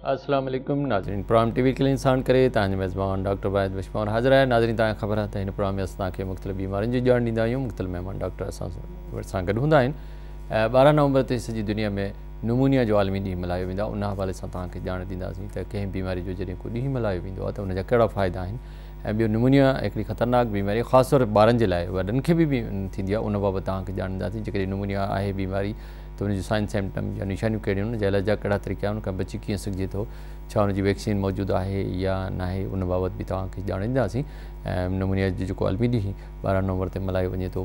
अस्सलाम वालेकुम नाज़रीन, प्रोग्राम टीवी के लिए इंसान करे तव्हांजो मेज़बान डॉक्टर वाहिद बशमौर हाज़िर आहे। नाज़रीन, तव्हांखे ख़बर आहे त हिन प्रोग्राम में असां तव्हांखे मुख़्तलिफ़ बीमारियुनि जी ॼाण ॾींदा आहियूं। मुख़्तलिफ़ महिमान डॉक्टर असां सां गॾु हूंदा आहिनि। 12 नवंबर ते सॼी दुनिया में न्यूमोनिया जो आलमी ॾींहुं मल्हायो वेंदो आहे। उन हवाले सां तव्हांखे ॼाण ॾींदासीं त कंहिं बीमारी जो जॾहिं को ॾींहुं मल्हायो वेंदो आहे त उनजा कहिड़ा फ़ाइदा आहिनि। ऐं ॿियो, न्यूमोनिया हिकिड़ी ख़तरनाक बीमारी, ख़ासि तौर ॿारनि जे लाइ, वॾनि खे बि थींदी आहे, उन बाबति तव्हांखे ॼाण ॾींदासीं। जेकॾहिं न्यूमोनिया आहे बीमारी त उनजूं साइन सिम्पटम या निशानियूं कहिड़ियूं आहिनि, इलाज जा कहिड़ा तरीक़ा आहिनि, उनखां बची कीअं सघिजे थो, छा उनजी वैक्सीन मौजूदु आहे या न आहे, उन बाबति बि तव्हांखे ॼाण ॾींदासीं। ऐं न्यूमोनिया जो जेको आलमी ॾींहुं 12 नवंबर ते मल्हायो वञे थो,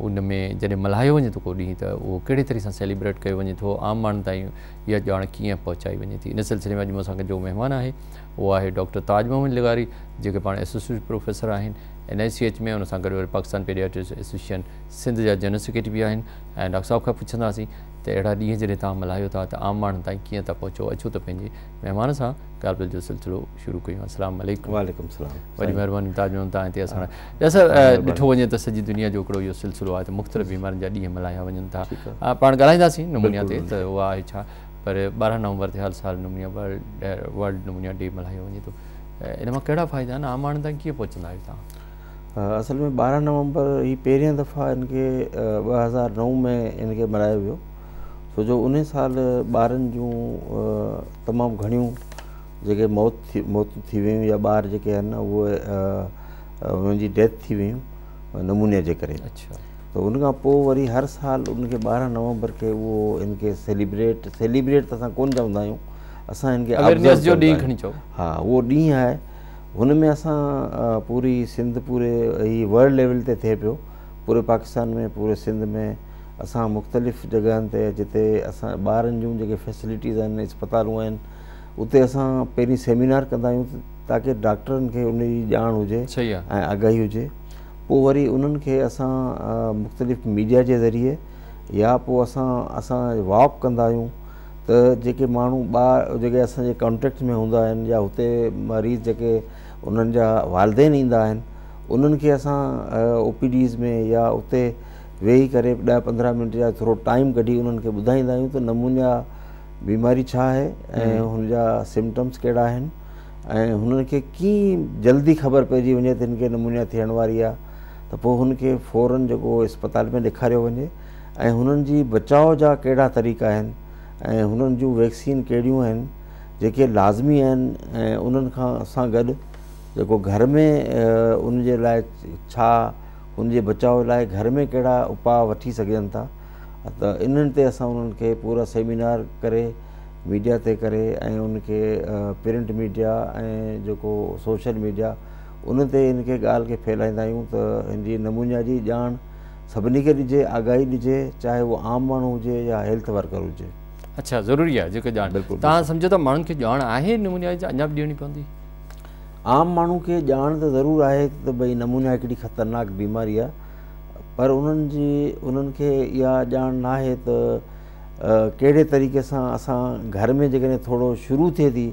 उन में जॾहिं मल्हायो वञे थो को ॾींहुं त उहो कहिड़े तरीक़े सां सेलिब्रेट कयो वञे थो, आम माण्हुनि ताईं इहा ॼाण कीअं पहुचाई वञे थी। इन सिलसिले में अॼु असांखे जो महिमान आहे उहो आहे डॉक्टर ताज मोहम्मद लिगारी, जेके पाण एसोसिएट प्रोफेसर आहिनि NICH में। उन सां गॾु वरी पाकिस्तान पीडियाट्रिस्ट एसोसिएशन सिंध जा जनरल सेक्रेटरी बि आहिनि। ऐं डॉक्टर साहिब खां पुछंदासीं त अहिड़ा ॾींहं जॾहिं तव्हां मल्हायो था त आम माण्हुनि ताईं कीअं था पहुचो। अचो त पंहिंजे महिमान सां ॻाल्हि जो सिलसिलो शुरू कयूं। अस्सलाम वालेकुम। वालेकुम सलाम। वॾी महिरबानी ताज मोहम्मद तव्हां हिते असां जैसा ॾिठो वञे त सॼी दुनिया जो हिकिड़ो इहो सिलसिलो आहे त मुख़्तलिफ़ बीमारियुनि जा ॾींहं मल्हाया वञनि था। पाण ॻाल्हाईंदासीं न्यूमोनिया ते त उहा आहे छा, पर 12 नवंबर ते हर साल न्यूमोनिया वर्ल्ड न्यूमोनिया डे मल्हायो वञे थो। इन मां कहिड़ा फ़ाइदा आहिनि, आम माण्हुनि ताईं कीअं पहुचंदा आहियो तव्हां? असल में 12 नवंबर ही पहिरियों दफ़ा इनके 2009 में इनके मल्हायो वियो, छो जो उन साल ॿारनि जूं तमामु घणियूं जेके मौतूं थी वियूं या ॿार जेके आहिनि उहे उन्हनि जी डेथ थी वियूं नमूनिया जे करे। अच्छा। त उनखां पोइ वरी हर साल उनखे 12 नवंबर के उहो इनके सेलिब्रेट त असां कोन चवंदा आहियूं, असां इनके अवेयरनेस जो ॾींहुं खणी चओ। हा, उहो ॾींहुं आहे। हुन में असां पूरी सिंध, पूरे ही वर्ल्ड लेवल ते थिए पियो, पूरे पाकिस्तान में, पूरे सिंध में असां मुख़्तलिफ़ जॻहनि ते जिते असां ॿारनि जूं जेके फैसिलिटीज़ आहिनि, इस्पतालूं आहिनि, उते असां पहिरीं सेमिनार कंदा आहियूं ताकी डॉक्टरनि खे उन जी ॼाण हुजे ऐं आगाही हुजे। पोइ वरी उन्हनि खे असां मुख़्तलिफ़ मीडिया जे ज़रिए या पोइ असां वॉक कंदा आहियूं त जेके माण्हू ॿार जेके असांजे कॉन्टेक्ट में हूंदा आहिनि या हुते मरीज़ जेके उन्हनि जा वालदेन ईंदा आहिनि, उन्हनि खे असां OPDs में या उते वेही करे 10-15 मिंट जा थोरो टाइम कढी उन्हनि खे ॿुधाईंदा आहियूं त नमूनिया बीमारी छा आहे ऐं हुनजा सिम्पटम्स कहिड़ा आहिनि ऐं हुननि खे कीअं जल्दी ख़बर पइजी वञे त हिनखे नमूनिया थियण वारी आहे, त पोइ हुनखे फ़ौरन जेको इस्पताल में ॾेखारियो वञे ऐं हुननि जी बचाव जा कहिड़ा तरीक़ा आहिनि ऐं हुननि जूं वैक्सीन कहिड़ियूं आहिनि जेके लाज़मी आहिनि ऐं उन्हनि खां सां गॾु जेको घर में उनजे लाइ छा, उनजे बचाव लाइ घर में कहिड़ा उपाउ वठी सघनि था। त इन्हनि ते असां उन्हनि खे पूरा सेमिनार करे मीडिया ते करे ऐं उनखे प्रिंट मीडिया ऐं जेको सोशल मीडिया उन ते इनखे ॻाल्हि खे फैलाईंदा आहियूं त हिन जी नमूनिया जी ॼाण सभिनी खे ॾिजे, आगाही ॾिजे, चाहे उहो आम माण्हू हुजे या हेल्थ वर्कर हुजे। अच्छा, ज़रूरी आहे जेके ॼाण। बिल्कुलु। तव्हां सम्झो था माण्हुनि खे ॼाण आहे न्यूमोनिया जी, अञा बि ॾियणी पवंदी? आम माण्हू खे ॼाण त ज़रूरु आहे त भई नमूनिया हिकिड़ी ख़तरनाक बीमारी आहे, पर उन्हनि खे इहा ॼाण न आहे त कहिड़े तरीक़े सां असां घर में जेकॾहिं थोरो शुरू थिए थी,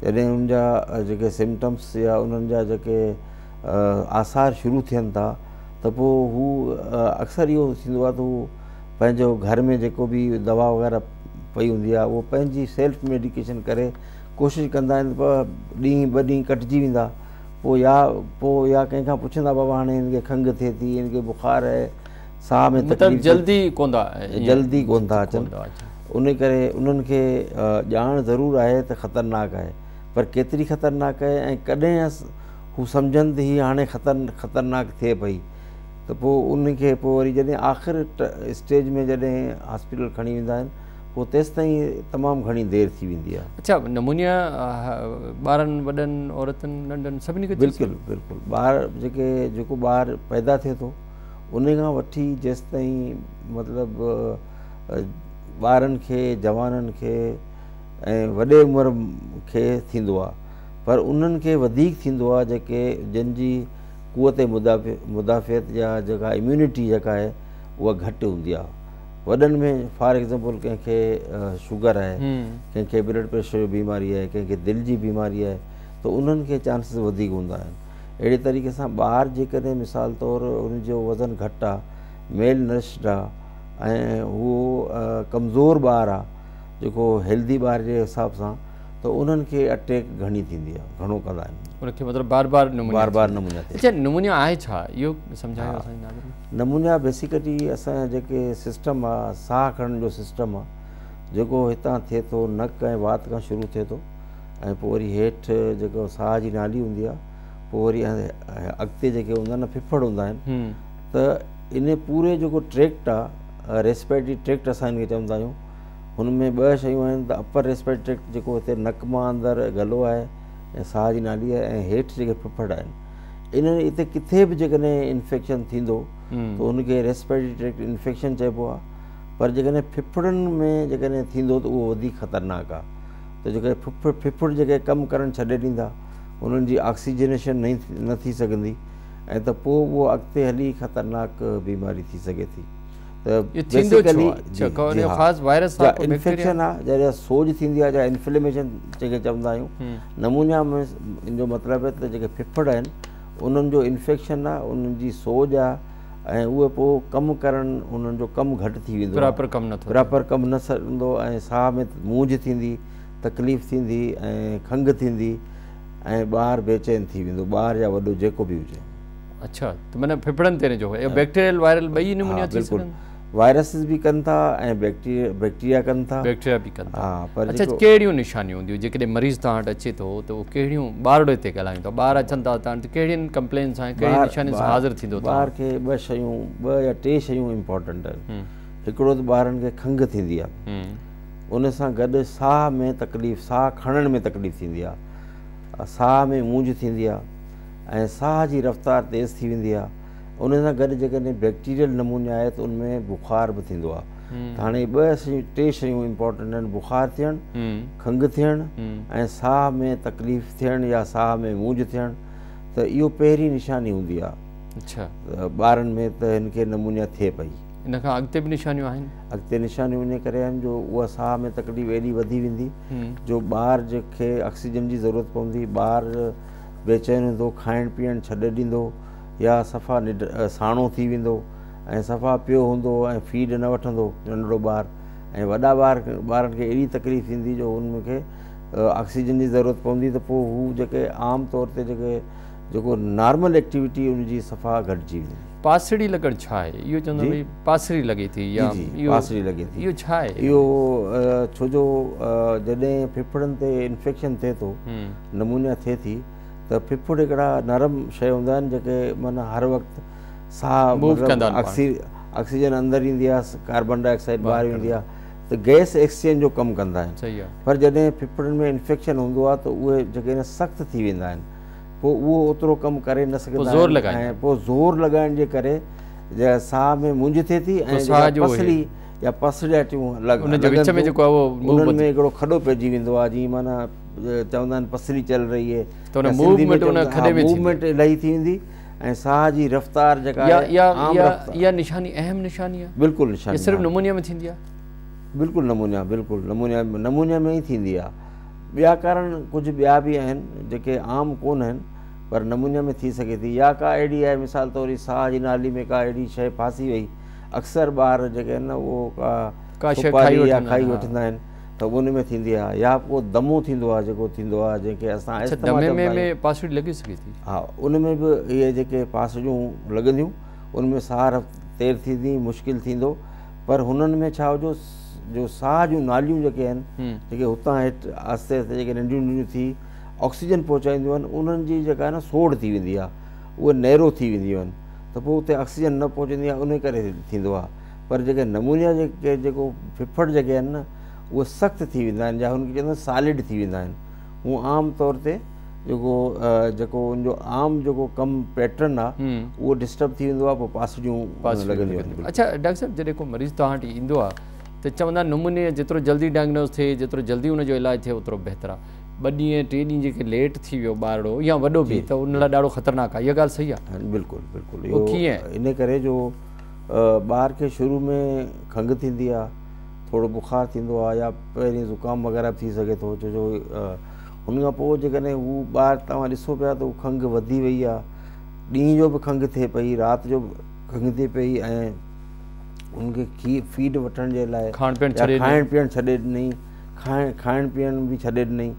जॾहिं उनजा जेके सिम्पटम्स या उन्हनि जा जेके आसार शुरू थियनि था, त पोइ हू अक्सर इहो थींदो आहे त हू पंहिंजो घर में जेको बि दवा वग़ैरह पई हूंदी आहे उहो पंहिंजी सेल्फ मेडिकेशन करे कोशिशि कंदा आहिनि, पर ॾींहुं ॿ ॾींहं कटिजी वेंदा, पोइ या कंहिंखां पुछंदा बाबा हाणे हिनखे खंघि थिए थी, हिनखे बुखार आहे, साह में तकलीफ़, जल्दी कोन था अचनि। उन करे उन्हनि खे ॼाण ज़रूरु आहे त ख़तरनाक आहे, पर केतिरी ख़तरनाक आहे ऐं कॾहिं हू सम्झनि त हीअ हाणे ख़तरनाक थिए पई, त पोइ उनखे पोइ वरी जॾहिं आख़िर स्टेज में जॾहिं हॉस्पिटल खणी वेंदा आहिनि, पोइ तेसिताईं तमामु घणी देरि थी वेंदी आहे। अच्छा, नमूनिया ॿारनि, वॾनि, औरतुनि, नंढनि सभिनी खे? बिल्कुलु बिल्कुलु। जेको ॿार पैदा थिए थो उन खां वठी जेसिताईं मतिलबु ॿारनि खे, जवाननि खे ऐं वॾे उमिरि खे थींदो आहे, पर उन्हनि खे वधीक थींदो आहे जेके जंहिंजी क़ुवत मुदाफ़ियत या जेका इम्यूनिटी जेका आहे उहा घटि हूंदी आहे। वॾनि में फॉर एग्ज़ाम्पल कंहिंखे शुगर आहे, कंहिंखे ब्लड प्रेशर जी बीमारी आहे, कंहिंखे दिलि जी बीमारी आहे, त उन्हनि खे चांसिस वधीक हूंदा आहिनि। अहिड़े तरीक़े सां ॿार जेकॾहिं मिसाल तौरु उनजो वज़न घटि आहे, मेल नरिश्ड आहे ऐं उहो कमज़ोर ॿारु आहे, जेको हेल्दी ॿार जे हिसाब सां, त उन्हनि खे अटैक घणी थींदी आहे, घणो कंदा आहिनि, उनखे मतिलबु बार बार नमूनिया थिए। अच्छा, नमूनिया आहे छा इहो सम्झायो असांजे नाज़रीन। नमूनिया बेसिकली असांजा जेके सिस्टम आहे, साह खणण जो सिस्टम आहे, जेको हितां थिए थो नक ऐं वात खां शुरू थिए थो ऐं पोइ वरी हेठि जेको साह जी नाली हूंदी आहे, पोइ वरी अॻिते जेके हूंदा आहिनि फिफड़ हूंदा आहिनि, त इन पूरे जेको ट्रैक्ट आहे, रेस्पिरेटरी ट्रैक्ट असां हिनखे चवंदा आहियूं, हुन में ॿ शयूं आहिनि। त अपर रेस्पिरेटरी ट्रैक्ट जेको हिते नक मां अंदरि गलो आहे ऐं साह जी नाली आहे, ऐं हेठि जेके फिफड़ आहिनि, इन्हनि हिते किथे बि जेकॾहिं इन्फेक्शन थींदो त उनखे रेस्पिरेटरी ट्रैक्ट इन्फेक्शन चइबो आहे। पर जेकॾहिं फिफड़नि में जेकॾहिं थींदो त उहो वधीक ख़तरनाक आहे। त जेके फिफड़ जेके कमु करणु छॾे ॾींदा, उन्हनि जी ऑक्सीजनेशन न थी सघंदी ऐं त पोइ उहो अॻिते हली ख़तरनाक बीमारी थी सघे थी। त बेसिकली इन्फेक्शन आहे, जॾहिं सोज थींदी आहे या इन्फ्लेमेशन जेके चवंदा आहियूं। नमूनिया में जो मतिलबु आहे त जेके फिफड़ आहिनि उन्हनि जो इन्फेक्शन आहे, उन्हनि जी सोज आहे ऐं उहे पोइ कमु करणु, उन्हनि जो कमु घटि थी वेंदो, बराबरि कमु न सघंदो ऐं साह में मूंझ थींदी, तकलीफ़ थींदी ऐं खंघि थींदी ऐं ॿारु बेचैन थी वेंदो, ॿारु या वॾो जेको बि हुजे। अच्छा, त माना फिफड़नि ते जो बैक्टीरियल वायरल ॿई नमूनिया थी सघनि। वायरसिस बि कनि था ऐं बैक्टीरिया कनि था, बैक्टीरिया बि कनि था। पर अच्छा, कहिड़ियूं निशानियूं हूंदियूं जेकॾहिं मरीज़ तव्हां वटि अचे थो त उहो कहिड़ियूं, ॿारड़े ते ॻाल्हायूं था, ॿार अचनि था तव्हां त कहिड़ियुनि कंप्लेन सां कहिड़ी निशानियुनि सां हाज़िर थींदो? ॿार खे ॿ या टे शयूं इम्पॉर्टेंट आहिनि। हिकिड़ो त ॿारनि खे खंघि थींदी आहे, उन सां गॾु साह में तकलीफ़, साह खणण में तकलीफ़ थींदी आहे, साह में मूंझ थींदी आहे ऐं साह जी रफ़्तार तेज़ थी वेंदी आहे। उन सां गॾु जेकॾहिं बैक्टीरियल नमूनिया आहे त उनमें बुखार बि थींदो आहे। त हाणे टे शयूं इम्पॉर्टेंट आहिनि, बुखार थियणु, खंघि थियणु ऐं साह में तकलीफ़ थियणु या साह में मूंझ थियणु। त इहो पहिरीं निशानी हूंदी आहे। अच्छा, ॿारनि में त हिनखे नमूनिया थिए पई। इन खां अॻिते बि निशानियूं आहिनि? अॻिते निशानियूं इन करे आहिनि जो उहा साह में तकलीफ़ एॾी वधी वेंदी जो ॿारु जेके ऑक्सीजन जी ज़रूरत पवंदी, ॿारु बेचैन हूंदो, खाइणु पीअणु छॾे ॾींदो या सफ़ा साणो थी वेंदो ऐं सफ़ा पियो हूंदो ऐं फीड न वठंदो नंढड़ो ॿारु। ऐं वॾा ॿारनि खे अहिड़ी तकलीफ़ थींदी जो उनखे ऑक्सीजन जी ज़रूरत पवंदी, त पोइ हू जेके आम तौर ते जेको नॉर्मल एक्टिविटी उनजी सफ़ा घटिजी वेंदी। पासड़ी लॻणु छा आहे? इहो चवंदो भई पासड़ी लॻे थी या पासड़ी लॻे थी, इहो छा आहे? इहो छो जो जॾहिं फिफड़नि ते इन्फेक्शन थिए थो, नमूनिया थिए थी, त फिफड़ हिकिड़ा नरम शइ हूंदा आहिनि जेके माना हर वक़्तु साह ऑक्सीजन अंदरि ईंदी आहे, कार्बन डाइऑक्साइड ॿाहिरि वेंदी आहे, त गैस एक्सचेंज जो कमु कंदा आहिनि। सही आहे। पर जॾहिं फिफड़नि में इन्फेक्शन हूंदो आहे त उहे जेके सख़्तु थी वेंदा आहिनि, पोइ उहो ओतिरो कमु करे न सघंदा आहिनि ऐं पोइ ज़ोर लॻाइण जे करे साह में मूंझ थिए थी ऐं पसड़ी या पसड़ियाटियूं उन्हनि में हिकिड़ो खॾो पइजी वेंदो आहे, जीअं माना चवंदा आहिनि पसड़ी चल रही है, मूवमेंट इलाही थी वेंदी ऐं साह जी रफ़्तार जेका इहा निशानी अहम निशानी आहे। बिल्कुलु निशानी सिर्फ़ु नमूनिया में थींदी आहे? बिल्कुलु नमूनिया में ई थींदी आहे। ॿिया कारण कुझु ॿिया बि आहिनि जेके आम कोन आहिनि पर नमूनिया में थी सघे थी। या का अहिड़ी आहे मिसाल तौर ई साह जी नाली में का अहिड़ी शइ फासी वई, अक्सर ॿार जेके आहिनि न उहो का शइ खाई वठंदा आहिनि त उन में थींदी आहे। या पोइ दमो थींदो आहे जेको थींदो आहे जंहिंखे असां पासड़ी लॻी सघे थी। हा, उन में बि इहे जेके पासड़ियूं लॻंदियूं उनमें साह तेर थींदी, मुश्किल थींदो। पर हुननि में छा हुजो जो साह जूं नालियूं जेके आहिनि जेके हुतां हेठि आहिस्ते आहिस्ते जेके नंढियूं नंढियूं थी ऑक्सीजन पहुचाईंदियूं आहिनि, उन्हनि जी जेका आहे न सोड़ थी वेंदी आहे, उहे नैरो थी वेंदियूं आहिनि, त पोइ उते ऑक्सीजन न पहुचंदी आहे, उन करे थींदो आहे। पर जेके नमूनिया जेको फिफड़ जेके आहिनि न उहे सख़्तु थी वेंदा आहिनि या हुनखे चवंदा आहिनि सॉलिड थी वेंदा आहिनि। हू आम तौर ते जेको उनजो आम जेको कमु पैटर्न आहे उहो डिस्टर्ब थी वेंदो आहे, पोइ पासड़ियूं लॻंदियूं आहिनि। अच्छा डॉक्टर साहिबु, जॾहिं को मरीज़ तव्हां वटि ईंदो आहे त चवंदा नमूने जेतिरो जल्दी डायग्नोस थिए, जेतिरो जल्दी उनजो इलाजु थिए ओतिरो बहितरु आहे। 2 ॾींहं 3 ॾींहं जेके लेट थी वियो ॿारड़ो या वॾो बि, त उन लाइ ॾाढो ख़तरनाक आहे। इहा ॻाल्हि सही आहे? बिल्कुलु इहो कीअं? इन करे जो ॿार खे शुरू में खंघि थींदी आहे, थोरो बुखार थींदो आहे या पहिरीं ज़ुकाम वग़ैरह बि थी सघे थो, छो जो हुन खां पोइ जेकॾहिं हू ॿारु तव्हां ॾिसो पिया त हू खंघि वधी वई आहे, ॾींहं जो बि खंघि थिए पई, राति जो बि खंघि थिए पई ऐं उनखे फीड वठण जे लाइ खाइण पीअणु छॾे ॾिनई, खाइण पीअण बि छॾे ॾिनई,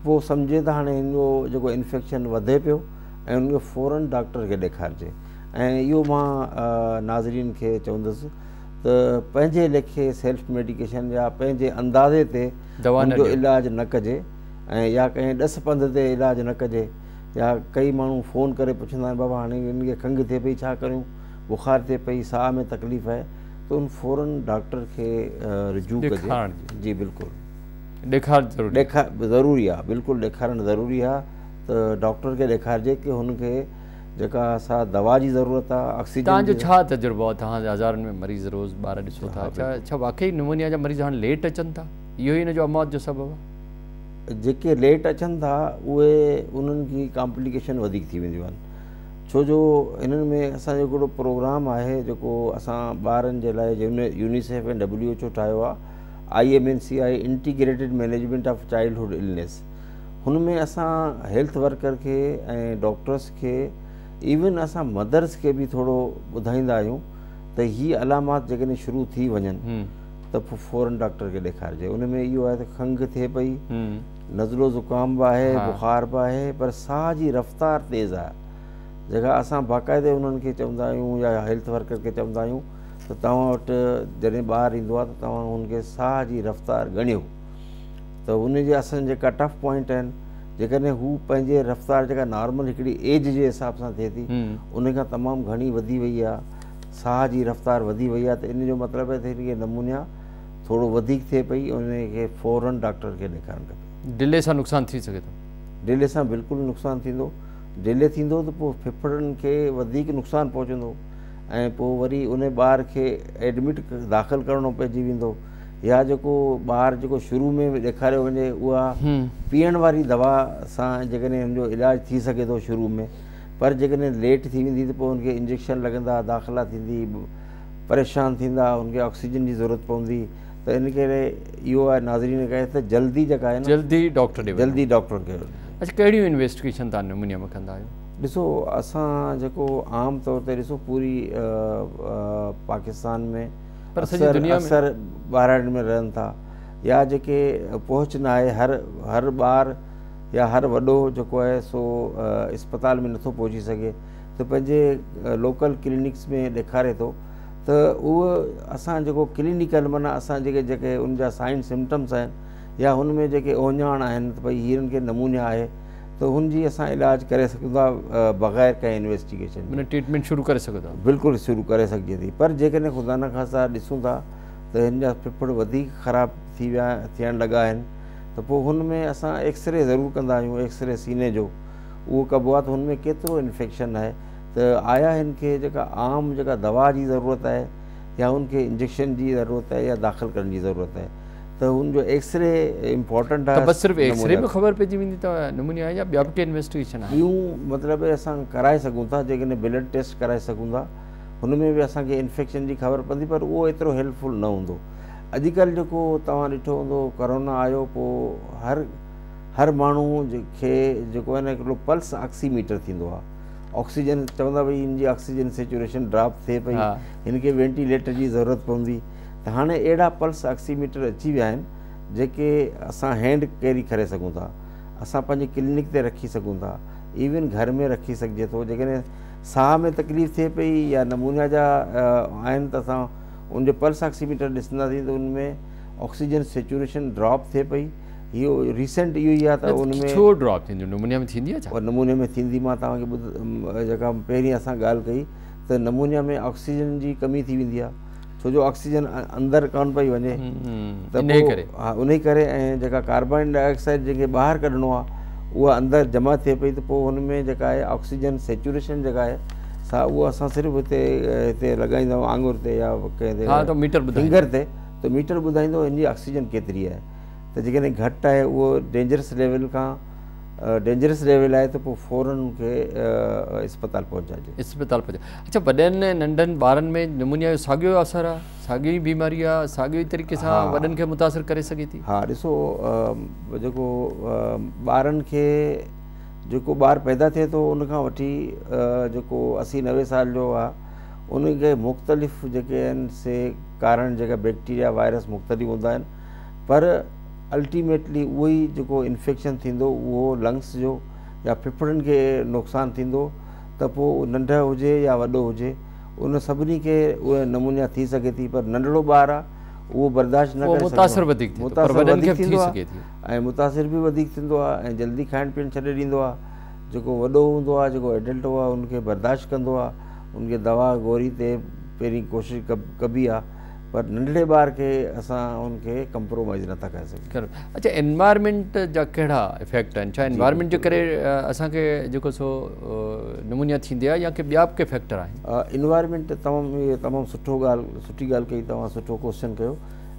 पोइ सम्झे त हाणे हिन जो जेको इन्फेक्शन वधे पियो ऐं उनखे फ़ौरन डॉक्टर खे ॾेखारिजे। ऐं इहो मां नाज़रीन खे चवंदुसि त पंहिंजे लेखे सेल्फ मेडिकेशन या पंहिंजे अंदाज़े ते दवा जो इलाजु न कजे ऐं या कंहिं ॾस पंध ते इलाजु न कजे। या कई माण्हू फ़ोन करे पुछंदा आहिनि बाबा हाणे हिनखे खंघि थिए पई छा करियूं, बुखार थिए पई, साह में तकलीफ़ आहे, त उन फ़ौरन डॉक्टर खे रुजू कजे। जी बिल्कुलु ज़रूरी आहे, बिल्कुलु ॾेखारणु ज़रूरी आहे त डॉक्टर खे ॾेखारिजे की हुनखे जेका असां दवा जी ज़रूरत आहे, ऑक्सीजन। तव्हांजो छा तजुर्बो आहे? तव्हां हज़ारनि में मरीज़ रोज़ ॿार ॾिसो था, छा वाकई निमोनिया जा मरीज़ हाणे लेट अचनि था? इहो ई हिन जो मौत जो सबबु आहे? जेके लेट अचनि था उहे उन्हनि जी कॉम्प्लिकेशन वधीक थी वेंदियूं आहिनि, छो जो इन्हनि में असांजो हिकिड़ो प्रोग्राम आहे जेको असां ॿारनि जे लाइ यूनिसेफ ऐं WHO ठाहियो आहे, IMNCI integrated management of childhood illness. हुन में असां हेल्थ वर्कर खे ऐं डॉक्टर्स खे, इवन असां मदर्स खे बि थोरो ॿुधाईंदा आहियूं त हीअ अलामात जेकॾहिं शुरू थी वञनि त पोइ फ़ौरन डॉक्टर खे ॾेखारिजे। उन में इहो आहे त खंघि थिए पई, नज़लो ज़ुकाम बि आहे, बुखार बि आहे, पर साह जी रफ़्तार तेज़ आहे, जेका असां बाक़ाइदे उन्हनि खे चवंदा आहियूं या हेल्थ वर्कर खे चवंदा आहियूं त तव्हां वटि जॾहिं ॿारु ईंदो आहे त तव्हां हुनखे साह जी रफ़्तार ॻणियो, त हुनजे असांजे जेका टफ पॉइंट आहिनि, जेकॾहिं हू पंहिंजे रफ़्तार जेका नॉर्मल हिकिड़ी एज जे हिसाब सां थिए थी उन खां तमामु घणी वधी वई आहे, साह जी रफ़्तार वधी वई आहे, त इन जो मतिलबु आहे त हिनखे नमूनिया थोरो वधीक थिए पई, उनखे फ़ौरन डॉक्टर खे ॾेखारणु खपे। डिले सां नुक़सानु थी सघे थो? डिले सां बिल्कुलु नुक़सानु थींदो। डिले थींदो त पोइ फेफड़नि खे वधीक नुक़सानु पहुचंदो ऐं पोइ वरी उन ॿार खे एडमिट दाख़िल करिणो पइजी वेंदो, या जेको ॿारु जेको शुरू में ॾेखारियो वञे उहा पीअण वारी दवा सां जेकॾहिं हिनजो इलाजु थी सघे थो शुरू में, पर जेकॾहिं लेट थी वेंदी त पोइ हुनखे इंजेक्शन लॻंदा, दाख़िला थींदी, परेशान थींदा, हुनखे ऑक्सीजन जी ज़रूरत पवंदी। त इन करे इहो आहे नाज़रीन कहे त जल्दी जेका आहे न जल्दी डॉक्टर खे। अच्छा, कहिड़ियूं इन्वेस्टिगेशन तव्हां निमोनिया में कंदा आहियो? ॾिसो, असां जेको आम तौर ते ॾिसो पूरी पाकिस्तान में अक्सर ॿाहिरि में रहनि था या जेके पहुच न आहे, हर ॿार या हर वॾो जेको आहे सो अस्पताल में नथो पहुची सघे, त पंहिंजे लोकल क्लिनिक्स में ॾेखारे थो, त उहो असां जेको क्लिनिकल माना असां जेके उन जा साइन सिम्टम्स आहिनि या हुन में जेके ओञाण आहिनि त भई हीअं खे नमूनिया आहे, त हुनजी असां इलाजु करे सघूं था बग़ैर कंहिं इन्वेस्टिगेशन। माना ट्रीटमेंट शुरू करे सघो था? बिल्कुलु शुरू करे सघिजे थी, पर जेकॾहिं ख़ुदा न ख़ास्ता ॾिसूं था त हिन जा फेफड़ वधीक ख़राबु थियण लॻा आहिनि, त पोइ हुन में असां एक्सरे ज़रूरु कंदा आहियूं, एक्सरे सीने जो उहो कबो आहे त हुन में केतिरो इन्फेक्शन आहे, त आया हिन खे जेका आम जेका दवा जी ज़रूरत आहे या हुनखे इंजेक्शन जी ज़रूरत आहे या दाख़िल करण जी ज़रूरत आहे, त हुनजो एक्सरे इम्पोर्टेंट आहे। बस सिर्फ़ु एक्सरे में ख़बर पइजी वेंदी त नमूनिया आहे या ॿिया बि इन्वेस्टिगेशन आहे? ॿियूं मतिलबु असां कराए सघूं था, जेकॾहिं ब्लड टेस्ट कराए सघूं था, हुन में बि असांखे इन्फेक्शन जी ख़बर पवंदी, पर उहो एतिरो हेल्पफुल न हूंदो। अॼुकल्ह जेको तव्हां ॾिठो हूंदो, कोरोना आयो पोइ हर माण्हू खे जेको आहे न हिकिड़ो पल्स ऑक्सीमीटर थींदो आहे, ऑक्सीजन चवंदा भई हिन जी ऑक्सीजन सेचुरेशन ड्रॉप थिए पई, हिन खे वेंटिलेटर जी ज़रूरत पवंदी, त हाणे अहिड़ा पल्स ऑक्सीमीटर अची विया आहिनि जेके असां हैंड कैरी करे सघूं था, असां पंहिंजी क्लिनिक ते रखी सघूं था, इवन घर में रखी सघिजे थो। जेकॾहिं साह में तकलीफ़ थिए पई या नमूनिया जा आहिनि त असां उनजो पल्स ऑक्सीमीटर ॾिसंदासीं त उनमें ऑक्सीजन सेचुरेशन ड्रॉप थिए पई। इहो रिसेंट इहो ई आहे त उनमें छो ड्रॉप थींदी? नमूनिया में थींदी आहे? नमूने में थींदी, मां तव्हांखे जेका पहिरीं असां ॻाल्हि कई त नमूनिया में ऑक्सीजन जी कमी थी वेंदी आहे, छो जो ऑक्सीजन अंदरि कोन पई वञे, त हा उन करे, ऐं जेका कार्बन डाइऑक्साइड जेके ॿाहिरि कढणो आहे उहा अंदरि जमा थिए पई, त पोइ हुन में जेका आहे ऑक्सीजन सेचुरेशन जेका आहे सा उहा असां सिर्फ़ु हिते लॻाईंदा आहियूं आङुर ते या कंहिं फिंगर ते, त मीटर ॿुधाईंदो हिन जी ऑक्सीजन केतिरी आहे, त जेकॾहिं घटि आहे उहो डेंजरस लेवल खां डेंजरस लेवल आहे त पोइ फ़ौरन खे अस्पताल पहुचाइजे। अच्छा, वॾनि नंढनि ॿारनि में निमोनिया जो साॻियो असरु आहे, साॻियो ई बीमारी आहे, साॻियो ई तरीक़े सां वॾनि खे मुतासिर करे सघे थी? हा, ॾिसो जेको ॿारनि खे जेको ॿारु पैदा थिए थो उनखां वठी जेको 80-90 साल जो आहे उनखे मुख़्तलिफ़ जेके आहिनि से कारण जेका बैक्टीरिया वायरस मुख़्तलिफ़ हूंदा आहिनि, पर अल्टीमेटली उहो ई जेको इन्फेक्शन थींदो उहो लंग्स जो या फेफड़नि खे नुक़सानु थींदो त पोइ नंढा हुजे या वॾो हुजे उन सभिनी खे उहे नमूनिया थी सघे थी। पर नंढड़ो ॿारु आहे उहो बर्दाश्त न करे मुतासिर वधीक थींदो आहे ऐं मुतासिर बि वधीक थींदो आहे ऐं जल्दी खाइण पीअण छॾे ॾींदो आहे। जेको वॾो हूंदो आहे जेको एडल्ट आहे उनखे बर्दाश्त कंदो आहे, उनखे दवा गोरी ते पहिरीं कोशिशि कबी आहे, पर नंढड़े ॿार खे असां उनखे कंप्रोमाइज़ नथा करे सघूं। अच्छा, एनवायरमेंट जा कहिड़ा इफेक्ट आहिनि? छा एनवायरमेंट जे करे असांखे जेको सो नमूनिया थींदी आहे या की ॿिया बि के फैक्टर आहिनि? एनवायरमेंट तमामु सुठी ॻाल्हि कई, तव्हां सुठो क्वेश्चन कयो।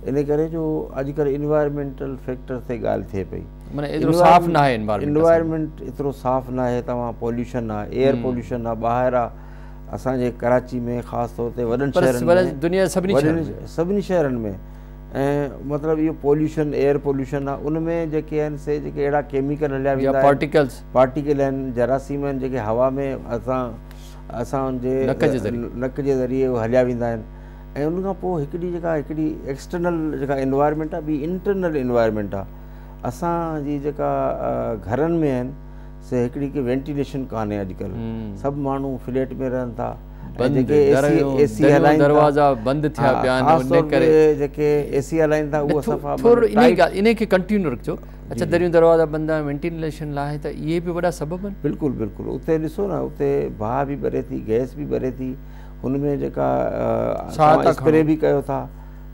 इन करे जो अॼुकल्ह इन्वायरमेंटल फैक्टर ते ॻाल्हि थिए पई, माना एतिरो साफ़ न आहे इन्वायरमेंट एतिरो साफ़ न आहे। तव्हां पॉल्यूशन आहे, एयर पॉल्यूशन आहे, ॿाहिरि आहे असांजे कराची में ख़ासि तौर ते वॾनि शहरनि में, दुनिया सभिनी शहरनि में। ऐं मतिलबु इहो पॉल्यूशन एयर पॉल्यूशन आहे, उन में जेके आहिनि से जेके अहिड़ा केमिकल हलिया वेंदा आहिनि, पार्टिकल आहिनि, जरासीम आहिनि जेके हवा में असांजे नक जे ज़रिए हलिया वेंदा आहिनि। ऐं उन खां पोइ हिकिड़ी एक्सटर्नल जेका इन्वायरमेंट आहे, ॿी इंटरनल इन्वायरमेंट आहे। असांजी जेका घरनि में आहिनि से हिकिड़ी की वेंटिलेशन कान्हे अॼुकल्ह, सभु माण्हू फ्लैट में रहनि था, जेके एसी हलाइनि था उहो सफ़ा इन खे कंटिन्यू रखिजो। अच्छा, दरियूं दरवाज़ा बंदि आहिनि, वेंटिलेशन लाइ त इहे बि वॾा सबब आहिनि। बिल्कुलु बिल्कुलु, उते ॾिसो न, उते बाहि बि ॿरे थी, गैस बि ॿरे थी, हुनमें जेका स्प्रे बि कयो था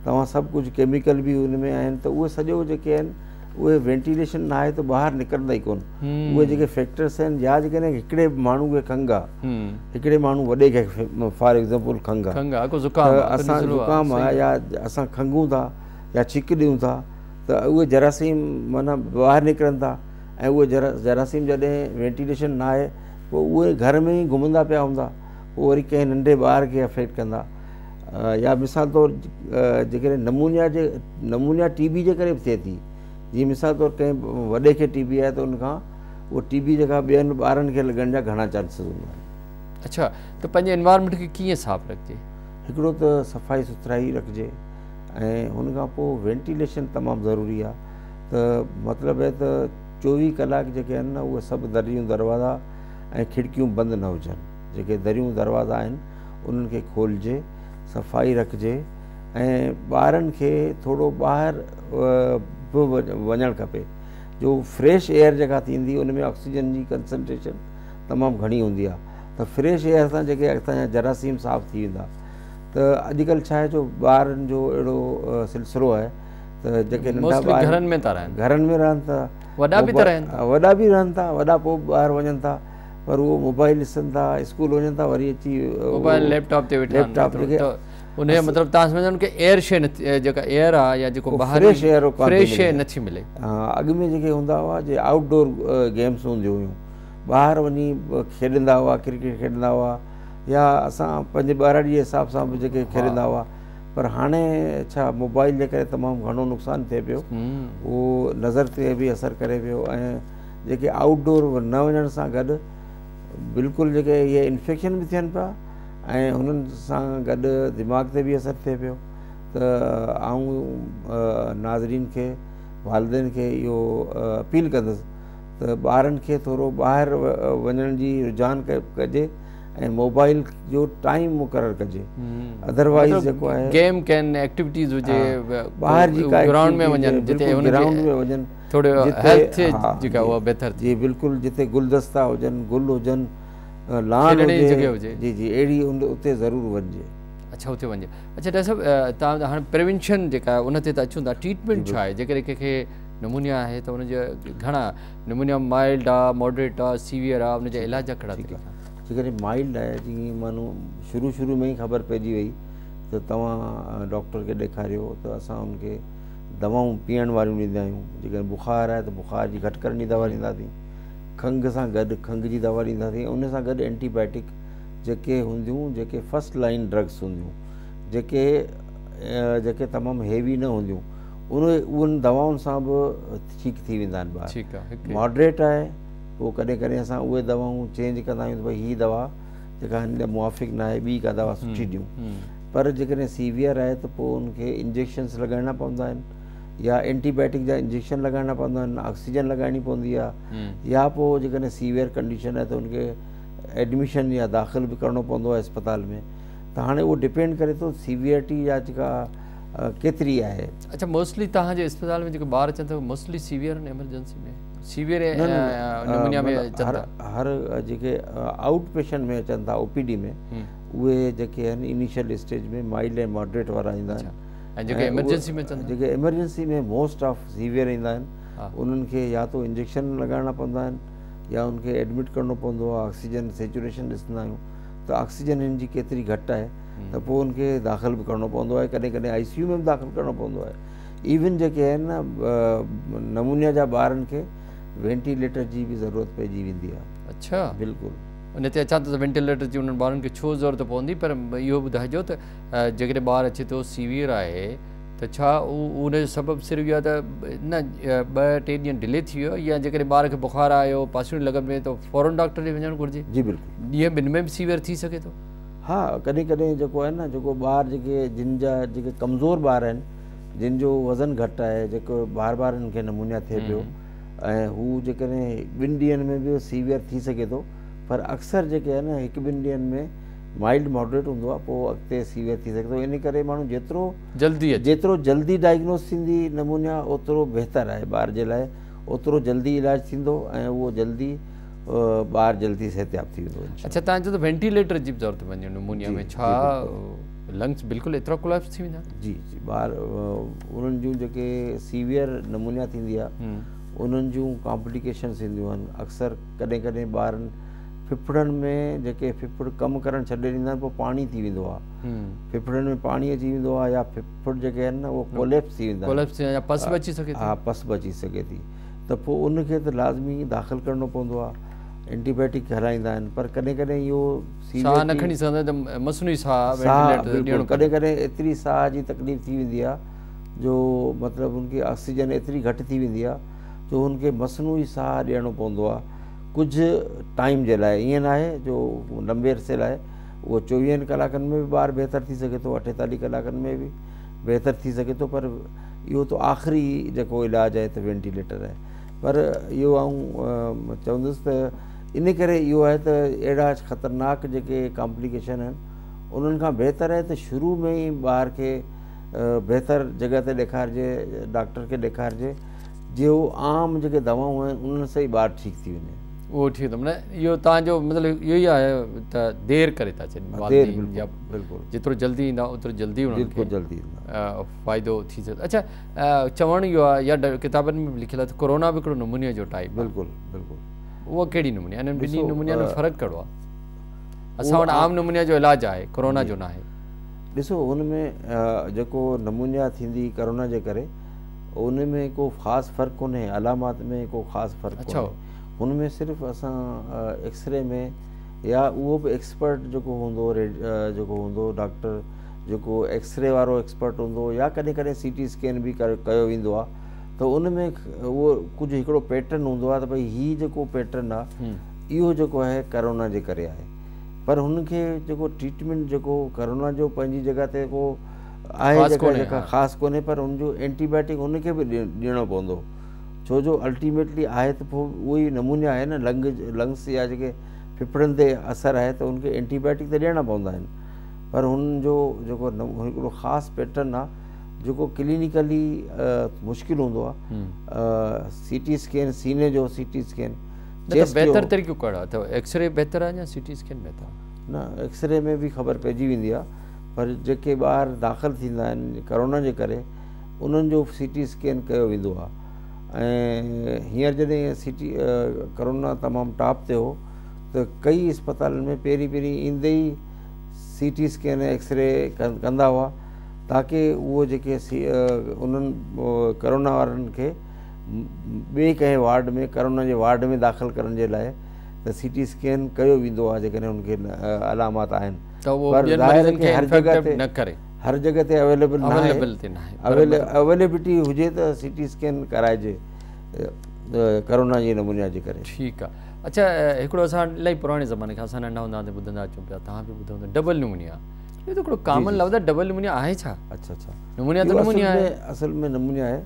तव्हां, सभु कुझु केमिकल बि हुन में आहिनि, त उहे सॼो जेके आहिनि उहे वेंटिलेशन न आहे त ॿाहिरि निकिरंदा ई कोन। उहे जेके फैक्टर्स आहिनि, या जेकॾहिं हिकिड़े माण्हू खे खंघि आहे, हिकिड़े माण्हू वॾे खे फॉर एग्ज़ाम्पल खंघि आहे, असां ज़ुकाम आहे या असां खंघूं था या छिक ॾियूं था, त उहे जरासीम माना ॿाहिरि निकिरनि था। ऐं उहे जरासीम जॾहिं वेंटिलेशन न आहे पोइ उहे घर में ई घुमंदा पिया हूंदा, पोइ वरी कंहिं नंढे ॿार खे अफेक्ट कंदा। या मिसाल तौरु जेकॾहिं नमूनिया टीबी जे करे बि थिए थी, जीअं मिसाल तौरु कंहिं वॾे खे टीबी आहे त उनखां उहो टीबी जेका ॿियनि ॿारनि खे लॻण जा घणा चांसिस हूंदा आहिनि। अच्छा, त पंहिंजे एनवायरमेंट खे कीअं साफ़ु रखिजे? हिकिड़ो त सफ़ाई सुथराई रखिजे, ऐं हुन खां पोइ वेंटिलेशन तमामु ज़रूरी आहे। त मतिलबु आहे त 24 कलाक जेके आहिनि न उहे सभु दरियूं दरवाज़ा ऐं खिड़कियूं बंदि न हुजनि। जेके दरियूं दरवाज़ा आहिनि उन्हनि खे खोलिजे, सफ़ाई रखिजे, ऐं ॿारनि खे थोरो ॿाहिरि वञणु खपे। जो फ्रेश एयर जेका थींदी उन में ऑक्सीजन जी कंसंट्रेशन तमामु घणी हूंदी आहे, त फ्रेश एयर सां जेके असांजा जरासीम साफ़ु थी वेंदा। त अॼुकल्ह छा आहे जो ॿारनि जो अहिड़ो सिलसिलो आहे त जेके नंढा ॿार घरनि में रहनि था, वॾा बि रहनि था, वॾा पोइ ॿाहिरि वञनि था, पर उहो मोबाइल ॾिसनि था, स्कूल वञनि था, वरी अची लैपटॉप ते उन जो मतिलबु तव्हां सम्झो कि एयर शइ जेका एयर आहे या जेको फ्रेश एयर फ्रेश शइ नथी मिले। अॻु में जेके हूंदा हुआ जे आउटडोर गेम्स हूंदियूं हुयूं, ॿाहिरि वञी खेॾंदा हुआ, क्रिकेट खेॾंदा हुआ, या असां पंहिंजे ॿारनि जे हिसाब सां बि जेके खेॾंदा हुआ। पर हाणे छा मोबाइल जे करे तमामु घणो नुक़सानु थिए पियो, उहो नज़र ते बि असरु करे पियो, ऐं जेके आउटडोर न वञण सां गॾु बिल्कुलु जेके इहे इन्फेक्शन बि थियनि पिया, ऐं हुननि सां गॾु दिमाग़ ते बि असरु थिए पियो। त आऊं नाज़रीन खे, वालिदैन खे इहो अपील कंदुसि त ॿारनि खे थोरो ॿाहिरि वञण जी रुझान कजे, ऐं मोबाइल जो टाइम मुक़ररु कजे। अदरवाइज़ जेको आहे गेम कैन एक्टिविटीज़ हुजे, ॿाहिरि जी ग्राउंड में वञनि, ग्राउंड में वञनि, थोरो हेल्थ जेका उहा बहितर। जी बिल्कुलु, जिते गुलदस्ता हुजनि, गुल हुजनि, लान हुजे, जी जी अहिड़ी उते ज़रूरु वञिजे। अच्छा, उते वञे। अच्छा डॉक्टर साहिबु, तव्हां हाणे प्रिवेंशन जेका आहे उन ते त अचूं था, ट्रीटमेंट छा आहे? जेकॾहिं कंहिंखे नमूनिया आहे त उनजा घणा नमूनिया माइल्ड आहे, मॉडरेट आहे, सीवियर आहे, उनजा इलाज जा कहिड़ा तरीक़ा? जेकॾहिं माइल्ड आहे, जीअं माण्हू शुरू में ई ख़बर पइजी वई त तव्हां डॉक्टर खे ॾेखारियो, त असां उनखे दवाऊं पीअण वारियूं ॾींदा आहियूं। जेकॾहिं बुख़ार आहे त बुख़ार जी घटि करण जी दवा ॾींदासीं, खंघि सां गॾु खंघि जी दवा ॾींदासीं, उन सां गॾु एंटीबायोटिक जेके हूंदियूं, जेके फस्ट लाइन ड्रग्स हूंदियूं, जेके तमामु हेवी न हूंदियूं, उन दवाउनि सां बि ठीकु थी वेंदा आहिनि ॿार। मॉडरेट आहे पोइ कॾहिं कॾहिं असां उहे दवाऊं चेंज कंदा आहियूं, भई हीअ दवा जेका हिन मुआफ़िक़ न आहे, ॿी का दवा सुठी ॾियूं। पर जेकॾहिं सीवियर आहे त पोइ उनखे इंजेक्शन्स लॻाइणा पवंदा आहिनि, या एंटीबायोटिक जा इंजेक्शन लॻाइणा पवंदा आहिनि, ऑक्सीजन लॻाइणी पवंदी आहे, या पोइ जेकॾहिं सीवियर कंडीशन आहे त उनखे एडमिशन या दाख़िल बि करिणो पवंदो आहे अस्पताल में। त हाणे उहो डिपेंड करे थो सीवियरिटी या जेका केतिरी आहे। अच्छा, मोस्टली तव्हांजे अस्पताल में जेके ॿार अचनि था मोस्टली सीवियर आहिनि एमरजेंसी में, सीवियर निमोनिया में अचनि था? हर जेके आउट पेशेंट में अचनि था ओपीडी में, उहे जेके आहिनि इनिशियल स्टेज में माइल्ड ऐं मॉडरेट वारा ईंदा आहिनि। ऐं जेके एमरजेंसी में अचनि, जेके एमरजेंसी में मोस्ट ऑफ सीवियर ईंदा आहिनि, उन्हनि खे या तो इंजेक्शन लॻाइणा पवंदा आहिनि या उनखे एडमिट करिणो पवंदो आहे। ऑक्सीजन सेचुरेशन ॾिसंदा आहियूं त ऑक्सीजन हिन जी केतिरी घटि आहे, त पोइ उनखे दाख़िल बि करिणो पवंदो आहे, कॾहिं कॾहिं ICU में बि दाख़िल करिणो पवंदो आहे। इवन जेके आहिनि न नमूनिया जा ॿारनि खे वेंटिलेटर जी बि ज़रूरत पइजी वेंदी आहे। अच्छा, बिल्कुलु। उन ते अचां त वेंटिलेटर जी उन्हनि ॿारनि खे छो ज़रूरत पवंदी? पर इहो ॿुधाइजो त जेकॾहिं ॿारु अचे थो सीवियर आहे त छा उनजो सबबु सिर्फ़ु इहो आहे त न 2-3 ॾींहं डिले थी वियो, या जेकॾहिं ॿार खे बुखार आयो, पासियूं लॻ में, त फ़ौरन डॉक्टर ॾे वञणु घुरिजे? जी बिल्कुलु। ॾींहं ॿिनि में बि सीवियर थी सघे थो? हा, कॾहिं कॾहिं जेको आहे न, जेको ॿार जिन जा जेके कमज़ोर ॿार आहिनि, जिन जो वज़न घटि आहे, जेको बार बार हिन खे नमूनिया थिए पियो, ऐं हू जेकॾहिं 2 ॾींहंनि में बि सीवियर थी सघे थो, पर अक्सर जेके आहे न 1-2 ॾींहंनि में माइल्ड मॉडरेट हूंदो आहे, पोइ अॻिते सीवियर थी सघे थो। इन करे माण्हू जेतिरो जल्दी डायग्नोस थींदी नमूनिया ओतिरो बहितरु आहे ॿार जे लाइ, ओतिरो जल्दी इलाजु थींदो ऐं उहो जल्दी ॿार जल्दी सिहतयाब थी वेंदो। अच्छा, तव्हां चओ त वेंटिलेटर जी बि ज़रूरत वञे नमूनिया में, छा लंग्स बिल्कुलु एतिरा कोलैप्स थी वेंदा? जी जी, ॿार उन्हनि जूं जेके सीवियर नमूनिया थींदी आहे उन्हनि जूं कॉम्प्लिकेशन्स ईंदियूं आहिनि। अक्सर कॾहिं कॾहिं ॿारनि फिफड़नि में जेके फिफड़ कमु करणु छॾे ॾींदा आहिनि, पोइ पाणी थी वेंदो आहे, फिफड़नि में पाणी अची वेंदो आहे, या फिफड़ जेके आहिनि न उहो कोलैप्स थी वेंदा आहिनि, या पस बि अची सघे थी। हा, पस बि अची सघे थी, त पोइ उनखे त लाज़मी दाख़िल करिणो पवंदो आहे, एंटीबायोटिक हलाईंदा आहिनि। पर कॾहिं कॾहिं इहो साह न खणी सघंदा त मसनूई साह, कॾहिं कॾहिं एतिरी साह जी तकलीफ़ थी वेंदी आहे जो मतिलबु उनखे ऑक्सीजन एतिरी घटि थी वेंदी आहे जो हुनखे मसनूई साह ॾियणो पवंदो आहे कुझु टाइम जे लाइ। ईअं न आहे जो लंबे अरसे लाइ, उहो 24 कलाकनि में बि ॿारु बहितर थी सघे थो, 48 कलाकनि में बि बहितर थी सघे थो, पर इहो त आख़िरी जेको इलाजु आहे त वेंटिलेटर आहे। पर इहो आऊं चवंदुसि त इन करे इहो आहे त अहिड़ा ख़तरनाक जेके कॉम्प्लिकेशन आहिनि उन्हनि खां बहितर आहे त शुरू में ई ॿार खे बहितर जॻह ते ॾेखारिजे, डॉक्टर खे ॾेखारिजे, जो आम जेके दवाऊं आहिनि उन्हनि सां ई ॿारु ठीकु थी वञे। उहो ठीकु, माना इहो तव्हांजो मतिलबु इहो ई आहे त देरि करे था छॾनि, बिल्कुलु जेतिरो जल्दी ईंदा ओतिरो जल्दी जल्दी फ़ाइदो थी सघे। अच्छा, चवणु इहो आहे या किताबनि में बि लिखियलु आहे त कोरोना बि हिकिड़ो नमूने जो टाइप? बिल्कुलु बिल्कुलु। उहा कहिड़ी नमूने, इन्हनि ॿिन्ही नमूनिया में फ़र्क़ु कहिड़ो आहे? असां वटि आम नमूनिया जो इलाजु आहे, कोरोना जो न आहे। ॾिसो, हुन में जेको नमूनिया थींदी कोरोना जे करे उन में को ख़ासि फ़र्क़ु कोन्हे, अलामात में को ख़ासि फ़र्क़ु कोन्हे। हुन में सिर्फ़ु असां एक्सरे में, या उहो बि एक्सपर्ट जेको हूंदो डॉक्टर जेको एक्सरे वारो एक्सपर्ट हूंदो, या कॾहिं कॾहिं CT स्कैन बि कयो वेंदो आहे, त उन में उहो कुझु हिकिड़ो पैटर्न हूंदो आहे त भई हीउ जेको पैटर्न आहे इहो जेको आहे कोरोना जे करे आहे। पर हुनखे जेको ट्रीटमेंट जेको कोरोना जो पंहिंजी जॻह ते को आहे जेका ख़ासि कोन्हे, पर हुनजो एंटीबायोटिक हुनखे बि ॾियणो पवंदो, छो जो अल्टीमेटली आहे त पोइ उहो ई नमूनिया आहे न, लंग्स या जेके फिफड़नि ते असरु आहे त उनखे एंटीबायोटिक त ॾियणा पवंदा आहिनि। पर हुनजो जेको हिकिड़ो ख़ासि पैटर्न आहे जेको क्लिनिकली मुश्किल हूंदो आहे। CT स्कैन, सीने जो CT स्कैन बहितर तरीक़ो कहिड़ो आहे? त एक्सरे बहितर आहे या CT स्कैन बहितर आहे? न, एक्सरे में बि ख़बर पइजी वेंदी आहे, पर जेके ॿार दाख़िल थींदा आहिनि कोरोना जे करे उन्हनि जो CT स्कैन कयो वेंदो आहे। ऐं हींअर जॾहिं कोरोना तमामु टॉप ते हो त कई अस्पतालनि में पहिरीं ईंदे ई CT स्कैन एक्सरे कंदा हुआ, ताकी उहो जेके उन्हनि कोरोना वारनि खे ॿिए कंहिं वार्ड में, कोरोना जे वार्ड में दाख़िल करण जे लाइ त CT स्कैन कयो वेंदो आहे जेकॾहिं हुनखे अलामात आहिनि। हर जॻह ते अवेलेबिलिटी हुजे त CT स्कैन कराइजे कोरोना जी नमूनिया जे करे। ठीकु आहे। अच्छा, हिकिड़ो असां इलाही पुराणे ज़माने खां असां नंढा हूंदा हुआसीं ॿुधंदा अचूं पिया, तव्हां बि ॿुधो हूंदो, डबल नमूनिया। इहो त हिकिड़ो कॉमन लफ़्ज़ आहे, डबल नमूनिया आहे छा? अच्छा, नमूनिया त नमूनिया आहे, असल में नमूनिया आहे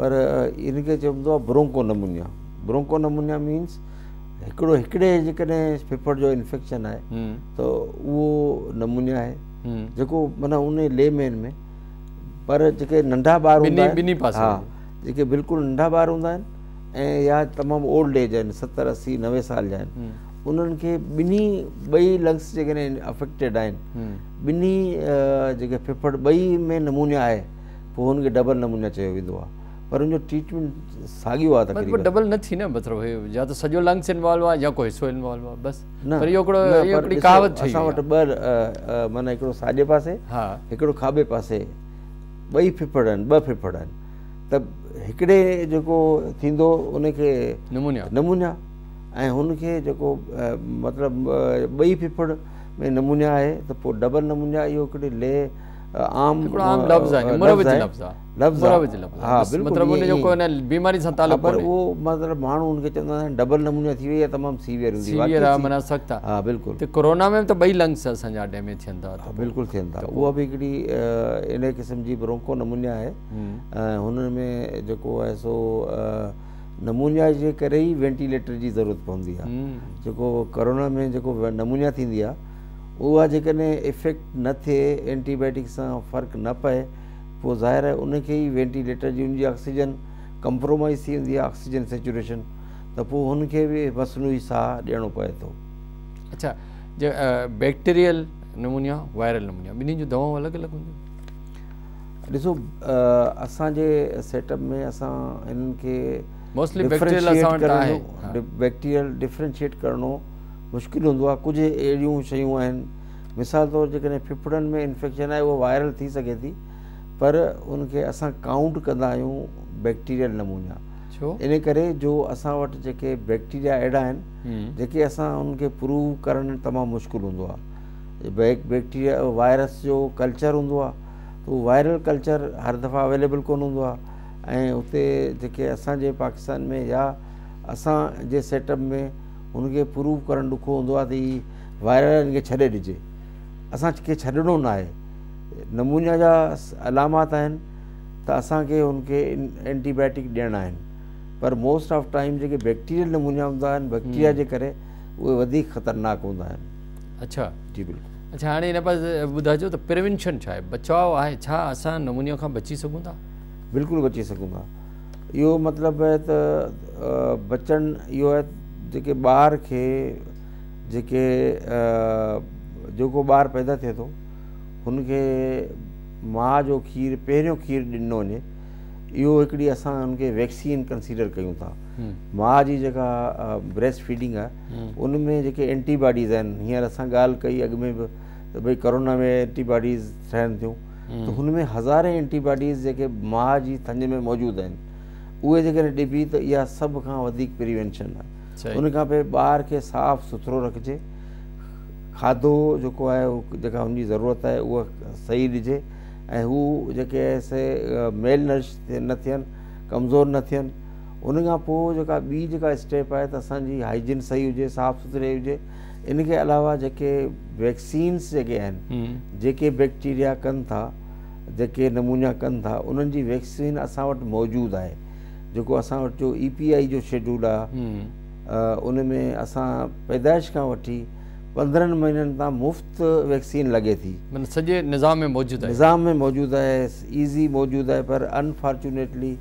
पर इनखे चइबो आहे ब्रोंकोनमुनिया। ब्रोंकोनमुनिया मीन्स हिकिड़े जेकॾहिं फेफड़ जो इन्फेक्शन आहे त उहो नमूनिया आहे जेको माना उन लेमेन में। पर जेके नंढा ॿार हूंदा आहिनि, हा, जेके बिल्कुलु नंढा ॿार हूंदा आहिनि ऐं या तमामु ओल्ड एज आहिनि, 70, 80, 90 साल जा आहिनि, उन्हनि खे ॿई लंग्स जेकॾहिं अफेक्टेड आहिनि, ॿिन्ही जेके फेफड़ ॿई में नमूनिया आहे, पोइ हुनखे डबल नमूनिया चयो वेंदो आहे। पर हुनजो ट्रीटमेंट साॻियो आहे तक़रीबन। डबल न थी न, मतिलबु या त सॼो लंग्स इन्वॉल्व आहे या कोई हिसो इन्वॉल्व आहे बसि। पर इहो हिकिड़ी कहावत थी असां वटि ॿ माना हिकिड़ो साॼे पासे, हिकिड़ो खाॿे पासे, ॿई फेफड़ आहिनि, ॿ फेफड़ आहिनि, त हिकिड़े जेको थींदो उनखे नमूनिया ऐं हुनखे जेको मतिलबु ॿई फेफड़ में नमूनिया आहे त पोइ डबल नमूनिया। इहो हिकिड़ी आम लफ़्ज़ आहे, हा बिल्कुलु बीमारी सां तालुक़। पर उहो मतिलबु माण्हू हुनखे चवंदा आहिनि डबल नमूनिया थी वई आहे, तमामु सीवियर हूंदी आहे। हा बिल्कुलु। त कोरोना में त ॿई लंग्स असांजा डैमेज थियनि था। बिल्कुलु थियनि था। उहा बि हिकिड़ी इन क़िस्म जी ब्रोंको नमूनिया आहे ऐं हुन में जेको आहे सो नमूनिया जे करे ई वेंटिलेटर जी ज़रूरत पवंदी आहे। जेको कोरोना में जेको नमूनिया थींदी आहे उहा जेकॾहिं इफेक्ट न थिए, एंटीबायोटिक सां फ़र्क़ु न पए, पोइ ज़ाहिर आहे उनखे ई वेंटिलेटर जी उनजी ऑक्सीजन कंप्रोमाइज़ थी वेंदी आहे, ऑक्सीजन सेचुरेशन, त पोइ हुनखे बि मसनूई साह ॾियणो पए थो। अच्छा, बैक्टीरियल नमूनिया, वायरल नमूनिया, ॿिन्हिनि जूं दवाऊं अलॻि अलॻि हूंदियूं? ॾिसो, असांजे सेटअप में असां इन्हनि खे मोस्टली बैक्टीरियल डिफ्रेंशिएट करणो मुश्किल हूंदो आहे। कुझु अहिड़ियूं शयूं आहिनि, मिसाल तौरु जेकॾहिं फिफड़नि में इन्फेक्शन आहे उहा वायरल थी सघे थी, पर उनखे असां काउंट कंदा आहियूं बैक्टीरियल नमूनिया। इन करे जो असां वटि जेके बैक्टीरिया अहिड़ा आहिनि जेके असां उनखे प्रूव करणु तमामु मुश्किल हूंदो आहे। बैक्टीरिया वायरस जो कल्चर हूंदो आहे, त उहो वायरल कल्चर हर दफ़ा अवेलेबल कोन हूंदो आहे ऐं उते जेके असांजे पाकिस्तान में या असांजे सेटअप में हुनखे प्रूव करणु ॾुखो हूंदो आहे त हीअ वायरल खे छॾे ॾिजे। असांखे छॾिणो न आहे। नमूनिया जा अलामात आहिनि त असांखे हुनखे एंटीबायोटिक ॾियणा आहिनि, पर मोस्ट ऑफ टाइम जेके बैक्टीरियल नमूनिया हूंदा आहिनि बैक्टीरिया जे करे उहे वधीक ख़तरनाक हूंदा आहिनि। अच्छा जी बिल्कुलु। अच्छा, हाणे हिन पासे ॿुधाइजो त प्रिवेंशन छा आहे, बचाव आहे छा? असां नमूनिया खां बची सघूं था? बिल्कुलु बची सघूं था। इहो मतिलबु आहे त बचणु इहो आहे जेके ॿार खे जेको ॿारु पैदा थिए थो हुनखे माउ जो खीरु, पहिरियों खीरु ॾिनो वञे, इहो हिकिड़ी असां हुनखे वैक्सीन कंसीडर कयूं था। माउ जी जेका ब्रेस्ट फीडिंग आहे उन में जेके एंटीबॉडीज़ आहिनि, हींअर असां ॻाल्हि कई अॻु में बि त भई कोरोना में एंटीबॉडीज़ ठहनि थियूं, त हुन में हज़ारे एंटीबॉडीज़ जेके माउ जी थञ में मौजूदु आहिनि, उहे जेकॾहिं ॾिबी त इहा सभ खां वधीक प्रिवेंशन आहे। उन खां पोइ ॿार खे साफ़ु सुथिरो रखिजे, खाधो जेको आहे जेका हुनजी ज़रूरत आहे उहा सही ॾिजे ऐं हू जेके आहे से मेल नरिश न थियनि, कमज़ोर न थियनि। उन खां पोइ जेका ॿी जेका स्टेप आहे त असांजी हाइजीन सही हुजे, साफ़ु सुथरी हुजे। इन खे अलावा जेके वैक्सीन्स जेके आहिनि, जेके बैक्टीरिया कनि था, जेके नमूनिया कनि था, उन्हनि जी वैक्सीन असां वटि मौजूदु आहे। जेको असां वटि जो EPI जो शेड्यूल आहे उन में असां पैदाइश खां वठी 15 महीननि तां मुफ़्त वैक्सीन लॻे थी। सॼे निज़ाम में मौजूदु आहे, निज़ाम में मौजूदु आहे, ईज़ी मौजूदु आहे। पर अनफॉर्चुनेटली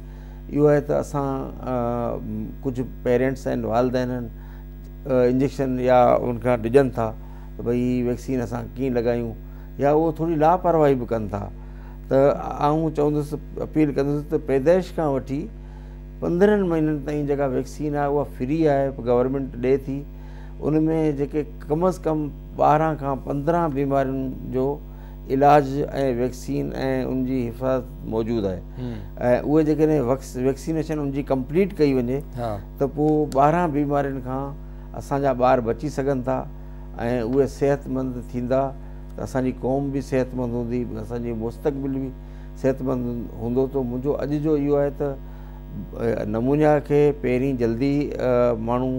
इहो आहे त असां कुझु पेरेंट्स आहिनि, वालदेन आहिनि, इंजेक्शन या उनखां डिॼनि था त भई वैक्सीन असां कीअं लॻायूं, या उहो थोरी लापरवाही बि कनि था। त आउं चवंदुसि, अपील कंदुसि त पैदाइश खां वठी 15 महीननि ताईं जेका वैक्सीन आहे उहा फ्री आहे, गवर्नमेंट ॾिए थी। उन में जेके कम अज़ कम 12 खां 15 बीमारियुनि जो इलाज ऐं वैक्सीन ऐं उनजी हिफ़ाज़त मौजूदु आहे। ऐं उहे जेकॾहिं वैक्सीनेशन उनजी कंप्लीट कई वञे त पोइ 12 बीमारियुनि खां असांजा ॿार बची सघनि था ऐं उहे सेहतमंद थींदा त असांजी क़ौम बि सेहतमंद हूंदी, असांजी मुस्तक़बिल बि सेहतमंद हूंदो। त मुंहिंजो अॼु जो इहो आहे त नमूनिया खे पहिरीं जल्दी माण्हू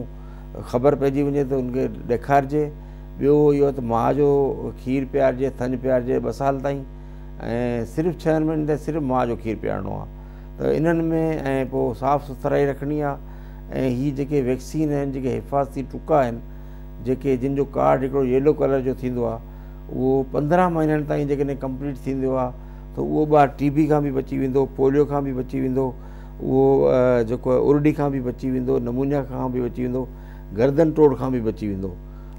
ख़बर पइजी वञे त उनखे ॾेखारिजे। ॿियो इहो त माउ जो खीरु पीआरिजे, थञ पीआरिजे 2 साल ताईं, ऐं सिर्फ़ु 6 महीननि ताईं सिर्फ़ु माउ जो खीरु पीआरणो आहे। त इन्हनि में ऐं पोइ साफ़ु सुथराई रखणी आहे ऐं हीअ जेके वैक्सीन आहिनि जेके हिफ़ाज़ती टुका आहिनि जेके जिन जो कार्ड हिकिड़ो येलो कलर जो थींदो आहे उहो 15 महीननि ताईं जेकॾहिं कंप्लीट थींदो आहे त उहो ॿारु TB खां बि बची वेंदो, पोलियो खां बि बची वेंदो, उहो जेको आहे उरडी खां बि बची वेंदो, नमूनिया खां बि बची वेंदो, गर्दन टोड़ खां बि बची वेंदो।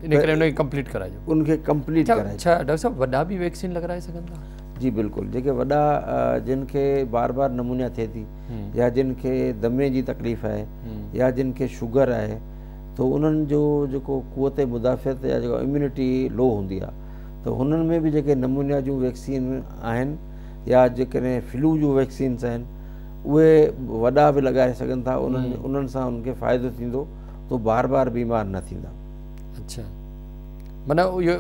इन करे उनखे कंप्लीट कराइजो, उनखे कंप्लीट कराइजो। अच्छा डॉक्टर साहब वॾा बि वैक्सीन लॻाराए सघनि था? जी बिल्कुलु, जेके वॾा जिन खे बार बार नमूनिया थिए थी या जिन खे दमे जी तकलीफ़ आहे या जिन खे शुगर आहे त उन्हनि जो जेको क़ुवत मुदाफ़ियत या जेको इम्यूनिटी लो हूंदी आहे त हुननि में बि जेके नमूनिया जूं वैक्सीन आहिनि या जेकॾहिं फ्लू जूं वैक्सीन्स आहिनि उहे वॾा बि लॻाए सघनि था। उन्हनि सां उनखे फ़ाइदो थींदो तो बार बार बीमार न थींदा। अच्छा, माना इहो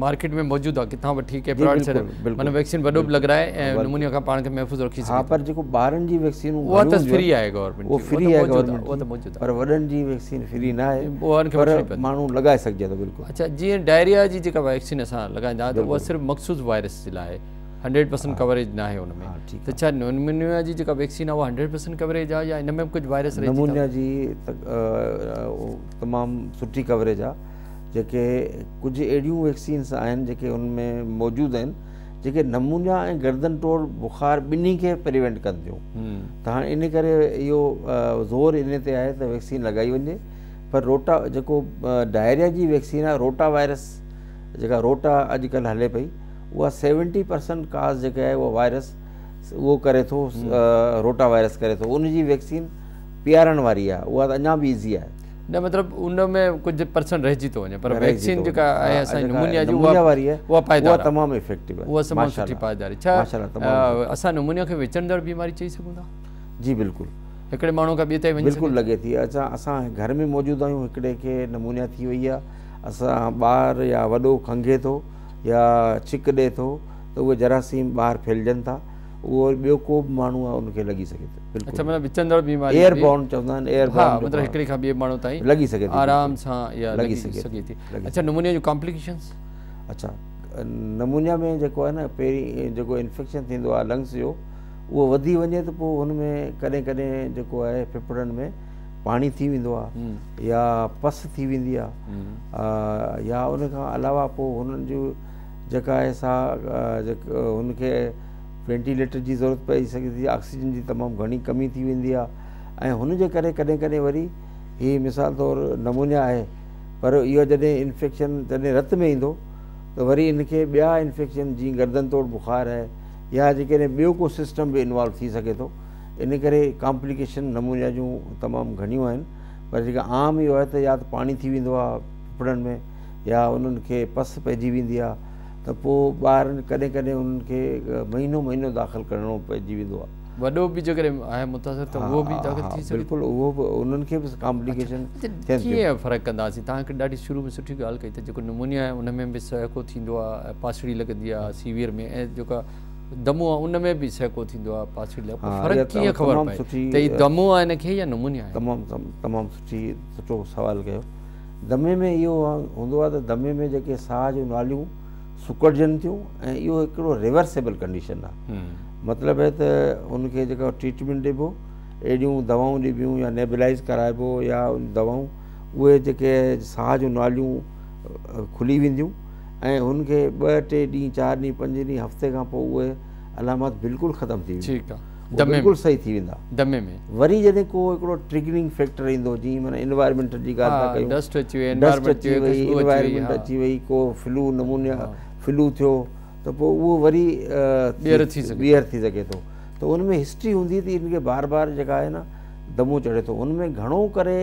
मार्केट में मौजूदु आहे, किथां वठी के प्रोडक्ट से माना वैक्सीन वॾो बि लॻाराए ऐं नमूनिया खां पाण खे महफ़ूज़ रखी सघे। हा, पर जेको ॿारनि जी वैक्सीन उहा त फ्री आहे गवर्नमेंट, उहो फ्री आहे गवर्नमेंट, उहा त मौजूदु आहे, पर वॾनि जी वैक्सीन फ्री न आहे, पर माण्हू लॻाए सघिजे थो बिल्कुलु। अच्छा, जीअं डायरिया जी जेका वैक्सीन असां लॻाईंदा त उहा सिर्फ़ु मख़सूस वायरस जे लाइ 100% कवरेज न आहे हुनमें, त छा नमूनिया जी जेका वैक्सीन आहे उहा 100% कवरेज आहे या इन में कुझु वायरस? नमूनिया जी तमामु सुठी कवरेज आहे। जेके कुझु अहिड़ियूं वैक्सीन्स आहिनि जेके उनमें मौजूदु आहिनि जेके नमूनिया ऐं गर्दन टोड़ बुखार ॿिन्ही खे प्रिवेंट कनि थियूं। त हाणे इन करे इहो ज़ोर इन ते आहे त वैक्सीन लॻाई वञे। पर रोटा जेको डायरिया जी वैक्सीन आहे, रोटा वायरस जेका रोटा अॼुकल्ह हले पई, उहा 70% काज़ जेका आहे उहा वायरस उहो करे थो, रोटा वायरस करे थो। उनजी वैक्सीन पीआरण वारी आहे, उहा त अञा बि ईज़ी आहे। न मतिलबु उन में कुझु % रहिजी थो वञे, पर वैक्सीन जेका आहे असांजी नमूनिया जी नमूनिया वारी आहे उहा पाइदार, तमामु इफेक्टिव आहे, उहा तमामु सुठी पाइदारी। छा असां नमूनिया खे विचणंदड़ बीमारी चई सघूं था? जी बिल्कुलु, हिकिड़े माण्हू खां ॿिए ताईं वञी बिल्कुलु लॻे थी। असां घर में मौजूदु आहियूं, हिकिड़े खे नमूनिया थी वई आहे, असां ॿार या वॾो खंघे थो या छिक ॾिए थो त उहे जरासीम ॿाहिरि फैलिजनि था, उहो ॿियो को बि माण्हू आहे उनखे लॻी सघे थो। अच्छा, मतलब विचंदड़ बीमारी एयरबॉर्न चवंदा आहिनि, एयरबॉर्न मतलब हिकिड़े खां ॿिए माण्हू ताईं लॻी सघे थी, आराम सां या लॻी सघे थी। अच्छा, नमूनिया जूं कॉम्प्लिकेशंस? अच्छा, नमूनिया में जेको आहे न, पहिरीं जेको इन्फेक्शन थींदो आहे लंग्स जो, उहो वधी वञे त पोइ हुन में कॾहिं कॾहिं जेको आहे फेफड़नि में पाणी थी वेंदो आहे या पस थी वेंदी आहे, या उन खां अलावा पोइ हुननि जूं जेका आहे सा जेको हुनखे वेंटिलेटर जी ज़रूरत पई सघे थी, ऑक्सीजन जी तमामु घणी कमी थी वेंदी आहे। ऐं हुनजे करे कॾहिं कॾहिं वरी हीअ मिसाल तौरु नमूनिया आहे, पर इहो जॾहिं इन्फेक्शन जॾहिं रत में ईंदो त वरी इनखे ॿिया इन्फेक्शन जीअं गर्दन तोड़ बुखार आहे या जेकॾहिं ॿियो को सिस्टम बि इन्वॉल्व थी सघे थो। इन करे कॉम्प्लिकेशन नमूनिया जूं तमामु घणियूं आहिनि, पर जेका आम इहो आहे त या त पाणी थी वेंदो आहे फेफड़नि में या उन्हनि खे पस पइजी वेंदी आहे, त पोइ ॿारनि कॾहिं कॾहिं उन्हनि खे महीनो दाख़िल करिणो पइजी वेंदो आहे। वॾो बि जेकॾहिं आहे मुतासिर त उहो बि दाख़िल थी सघे? बिल्कुलु, उहो बि उन्हनि खे बि कॉम्प्लिकेशन कीअं फ़र्क़ु कंदासीं? तव्हांखे ॾाढी शुरू में सुठी ॻाल्हि कई त जेको नमूनिया आहे उन में बि सहिको थींदो आहे, पासड़ी लॻंदी आहे सीवियर में, ऐं जेका दमो आहे उन में बि सहिको थींदो आहे, पासड़ी लॻ, फ़र्क़ु कीअं ख़बर पए त हीअ दमो आहे हिनखे या नमूनिया आहे? तमामु सुठो सवालु कयो। दमे में इहो हूंदो आहे त दमे में जेके साह जूं नालियूं सुकड़जनि थियूं ऐं इहो हिकिड़ो रिवर्सेबल कंडीशन आहे। मतिलबु आहे त उनखे जेको ट्रीटमेंट ॾिबो, अहिड़ियूं दवाऊं ॾिबियूं या नेबुलाइज़ कराइबो या दवाऊं, उहे जेके साह जूं नालियूं खुली वेंदियूं ऐं हुनखे 2-3 ॾींहं 4 ॾींहं 5 ॾींहं हफ़्ते खां पोइ उहे अलामत बिल्कुलु ख़तमु थी वेंदी, ठीकु आहे, बिल्कुलु सही थी वेंदा। दमे में वरी जॾहिं को हिकिड़ो ट्रिगरिंग फैक्टर ईंदो, जीअं माना इन्वायरमेंट जी ॻाल्हि था कयूं, डस्ट अची वई, इन्वायरमेंट अची वई, को फ्लू नमूनिया फ्लू थियो त पोइ उहो वरी ॿीहर थी सघे थो। त उनमें हिस्ट्री हूंदी त इनखे बार बार जेका आहे न दमो चढ़े थो। उनमें घणो करे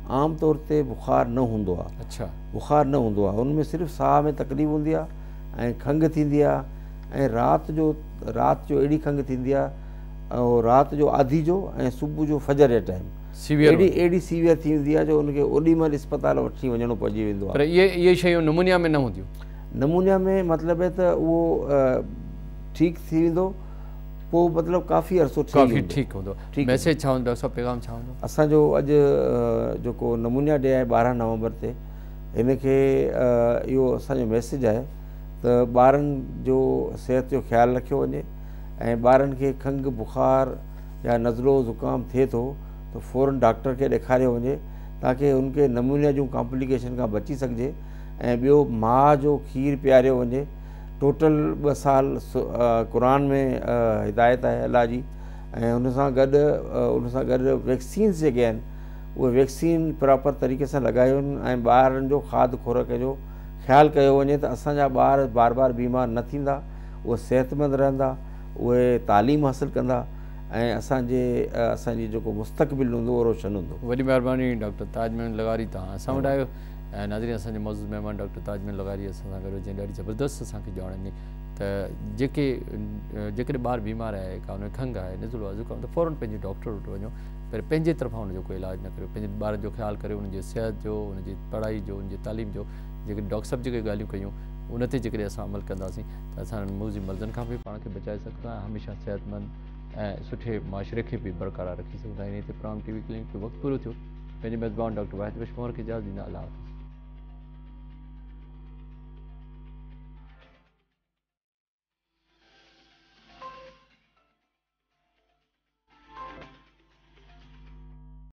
आम तौर ते बुखार न हूंदो आहे। अच्छा, बुखार न हूंदो आहे, उनमें सिर्फ़ु साह में तकलीफ़ हूंदी आहे ऐं खंघि थींदी आहे ऐं राति जो अहिड़ी खंघि थींदी आहे, ऐं राति जो आधी जो ऐं सुबुह जो फजर जे टाइम एॾी सीवियर थी वेंदी आहे जो उनखे ओॾी महिल इस्पताल वठी वञिणो पइजी वेंदो आहे। पर इहे शयूं नमूनिया में न हूंदियूं? नमूनिया में मतिलबु आहे त उहो ठीकु थी वेंदो, पोइ मतिलबु काफ़ी अरसो ठीकु हूंदो। मैसेज छा हूंदो डॉक्टर साहब, पैगाम छा हूंदो? असांजो अॼु जेको नमूनिया डे आहे 12 नवंबर ते, हिनखे इहो असांजो मैसेज आहे त ॿारनि जो सिहत जो ख़्यालु रखियो वञे ऐं ॿारनि खे खंघि बुखार या नज़लो ज़ुकाम थिए थो त फ़ौरन डॉक्टर खे ॾेखारियो वञे ताकी उनखे नमूने जूं कॉम्प्लिकेशन खां बची सघिजे। ऐं ॿियो माउ जो खीरु पीआरियो वञे। टोटल 2 साल क़ुरान में हिदायत आहे अलाह जी। ऐं उन सां गॾु वैक्सीन्स जेके आहिनि उहे वैक्सीन प्रॉपर तरीक़े सां लॻायूं ऐं ॿारनि जो खाद खुराक जो ख़्यालु कयो वञे त असांजा ॿार बार बार बीमार न थींदा, उहे सिहतमंद रहंदा, उहे तालीम हासिलु कंदा ऐं असांजी जेको मुस्तक़बिल हूंदो उहो रोशन हूंदो। वॾी महिरबानी डॉक्टर ताजमल लगारी तव्हां असां वटि आयो। ऐं नाज़रीन असांजे मौजूद महिमान डॉक्टर ताजमल लगारी असां सां गॾु जंहिं ॾाढी ज़बरदस्त असांखे ॼाण ॾिनी त जेकॾहिं ॿार बीमार आहे का हुनखे खंघि आहे नज़लो आहे ज़ुकाम त फ़ौरन पंहिंजे डॉक्टर वटि वञो। पर पंहिंजे तरफ़ां हुनजो कोई इलाजु न करियो, पंहिंजे ॿार जो ख़्यालु करियो, हुनजी सिहत जो, हुनजी पढ़ाई जो, हुनजी तालीम जो। जेके डॉक्टर साहिब जेके ॻाल्हियूं कयूं उन ते जेकॾहिं असां अमल कंदासीं त असां मुज़ी मर्ज़नि खां बि पाण खे बचाए सघंदा ऐं हमेशह सिहतमंद ऐं सुठे माशरे खे बि बरक़रार रखी सघंदा। इन ते प्राइम TV क्लिनिक जो वक़्तु पूरो थियो। पंहिंजे मेज़बान डॉक्टर वाहिद बिश्मोर खे इजाज़त ॾींदा। अल्लाह हाफ़िज़।